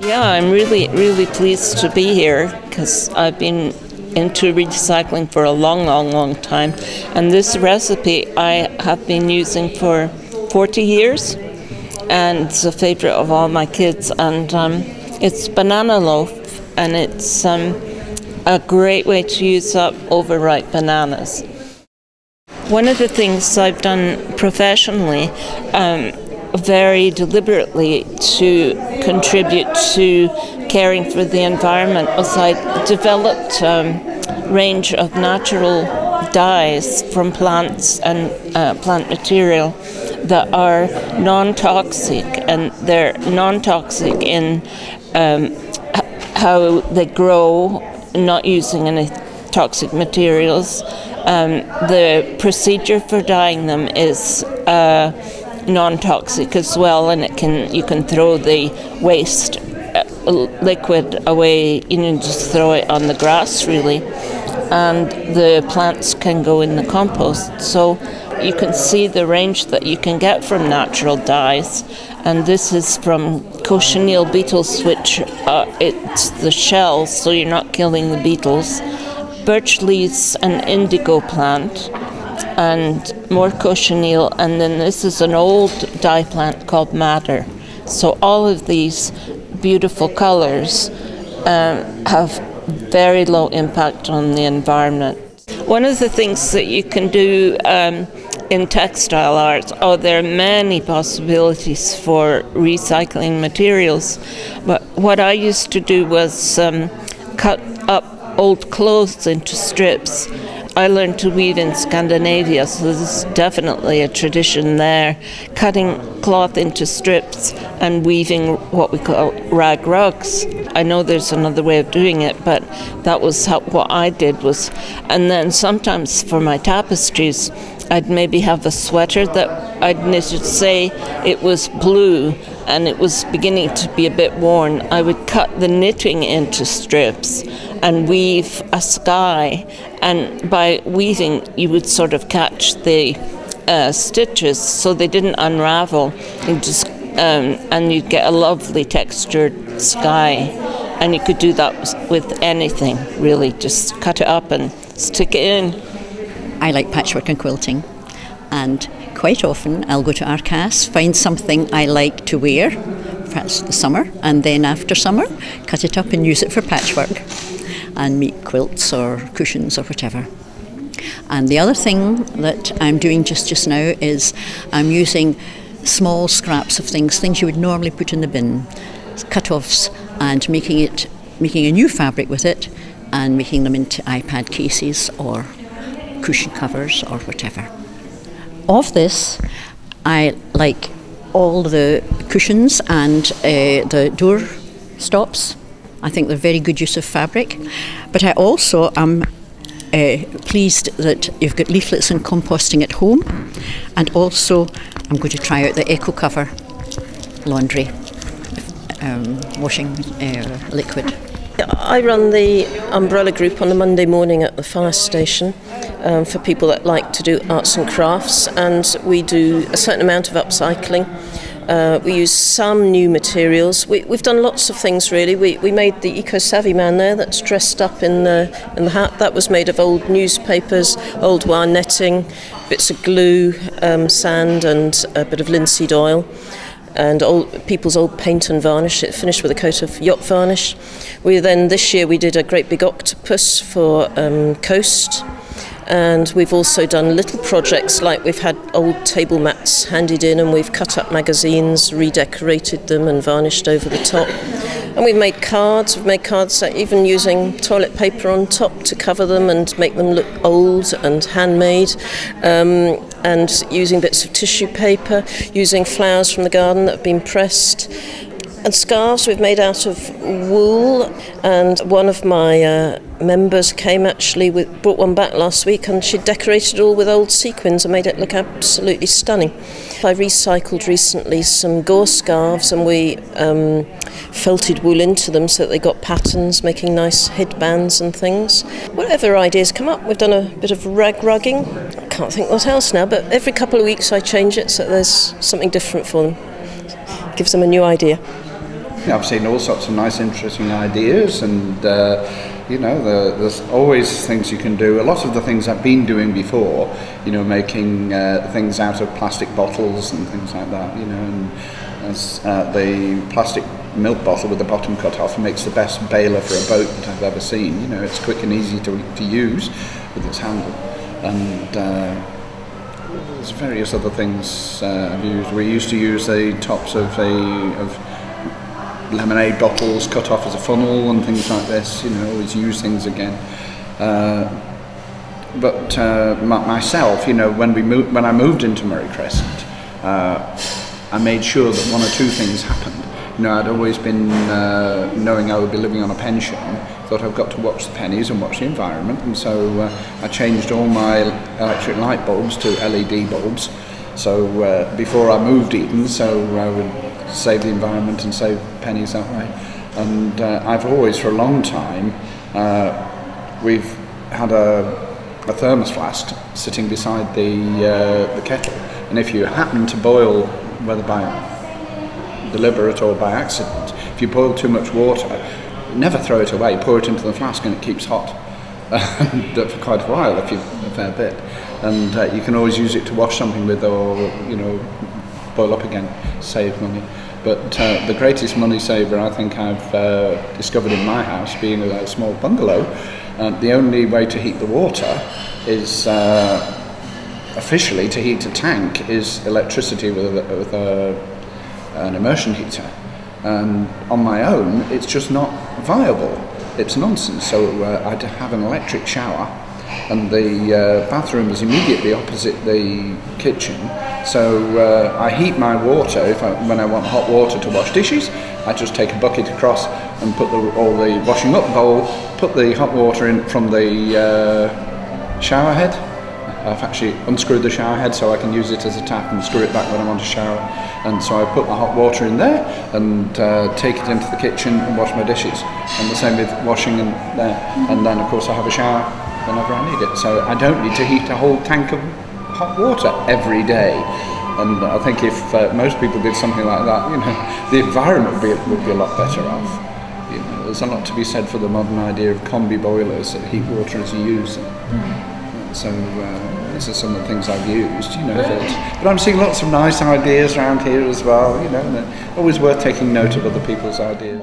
Yeah, I'm really pleased to be here because I've been into recycling for a long time, and this recipe I have been using for 40 years, and it's a favorite of all my kids. And it's banana loaf, and it's a great way to use up overripe bananas. One of the things I've done professionally, very deliberately to contribute to caring for the environment, was I developed a range of natural dyes from plants and plant material that are non-toxic, and they're non-toxic in how they grow, not using any toxic materials. The procedure for dyeing them is non-toxic as well, and you can throw the waste liquid away. Just throw it on the grass really, and the plants can go in the compost. So you can see the range that you can get from natural dyes. And this is from cochineal beetles, which it's the shells, so you're not killing the beetles. Birch leaves, an indigo plant, and more cochineal, and then this is an old dye plant called madder. So all of these beautiful colours have very low impact on the environment. One of the things that you can do in textile art, there are many possibilities for recycling materials, but what I used to do was cut up old clothes into strips. I learned to weave in Scandinavia, so there's definitely a tradition there. Cutting cloth into strips and weaving what we call rag rugs. I know there's another way of doing it, but that was what I did was. And then sometimes for my tapestries, I'd maybe have a sweater that I'd knitted, say it was blue and it was beginning to be a bit worn. I would cut the knitting into strips and weave a sky, and by weaving you would sort of catch the stitches so they didn't unravel, and you'd get a lovely textured sky. And you could do that with anything really, just cut it up and stick it in. I like patchwork and quilting, and quite often I'll go to Arcas, find something I like to wear, perhaps the summer, and then after summer cut it up and use it for patchwork and make quilts or cushions or whatever. And the other thing that I'm doing just now is I'm using small scraps of things you would normally put in the bin, cut-offs, and making a new fabric with it and making them into iPad cases or cushion covers or whatever. Of this, I like all the cushions and the door stops. I think they're very good use of fabric. But I also am pleased that you've got leaflets and composting at home, and also I'm going to try out the Eco Cover laundry washing liquid. I run the umbrella group on a Monday morning at the fire station for people that like to do arts and crafts, and we do a certain amount of upcycling. We use some new materials. We've done lots of things really. We made the eco-savvy man there that's dressed up in the hat. That was made of old newspapers, old wire netting, bits of glue, sand and a bit of linseed oil, and people's old paint and varnish. It finished with a coat of yacht varnish. This year we did a great big octopus for Coast. And we've also done little projects, like we've had old table mats handed in and we've cut up magazines, redecorated them and varnished over the top. And we've made cards. We've made cards even using toilet paper on top to cover them and make them look old and handmade, and using bits of tissue paper, using flowers from the garden that have been pressed. And scarves we've made out of wool, and one of my members came brought one back last week, and she decorated it all with old sequins and made it look absolutely stunning. I recycled recently some gore scarves, and we felted wool into them so that they got patterns, making nice headbands and things. Whatever ideas come up, we've done a bit of rag rugging. I can't think what else now, but every couple of weeks I change it so there's something different for them. Gives them a new idea. I've seen all sorts of nice, interesting ideas, and there's always things you can do. A lot of the things I've been doing before, making things out of plastic bottles and things like that, and the plastic milk bottle with the bottom cut off makes the best baler for a boat that I've ever seen. It's quick and easy to use with its handle, and there's various other things I've used. We used to use the tops of lemonade bottles cut off as a funnel and things like this. Always use things again. But myself, when I moved into Murray Crescent, I made sure that one or two things happened. I'd always been knowing I would be living on a pension, thought I've got to watch the pennies and watch the environment, and so I changed all my electric light bulbs to LED bulbs. So before I moved Eden, so I would save the environment and save pennies that way. And I've always, for a long time, we've had a thermos flask sitting beside the kettle, and if you happen to boil, whether by deliberate or by accident, if you boil too much water, never throw it away, pour it into the flask and it keeps hot for quite a while, a fair bit, and you can always use it to wash something with, or boil up again, save money. But the greatest money saver I think I've discovered in my house, being a small bungalow, the only way to heat the water is officially to heat a tank is electricity with an immersion heater. And on my own, it's just not viable. It's nonsense. So I have an electric shower, and the bathroom is immediately opposite the kitchen. So I heat my water when I want hot water to wash dishes. I just take a bucket across and put all the washing up bowl, put the hot water in from the shower head. I've actually unscrewed the shower head so I can use it as a tap and screw it back when I want to shower. And so I put the hot water in there and take it into the kitchen and wash my dishes. And the same with washing in there. And then of course I have a shower whenever I need it. So I don't need to heat a whole tank of hot water every day. And I think if most people did something like that, the environment would be a lot better off. There's a lot to be said for the modern idea of combi boilers that heat water as you use them. So these are some of the things I've used, but I'm seeing lots of nice ideas around here as well, and always worth taking note of other people's ideas.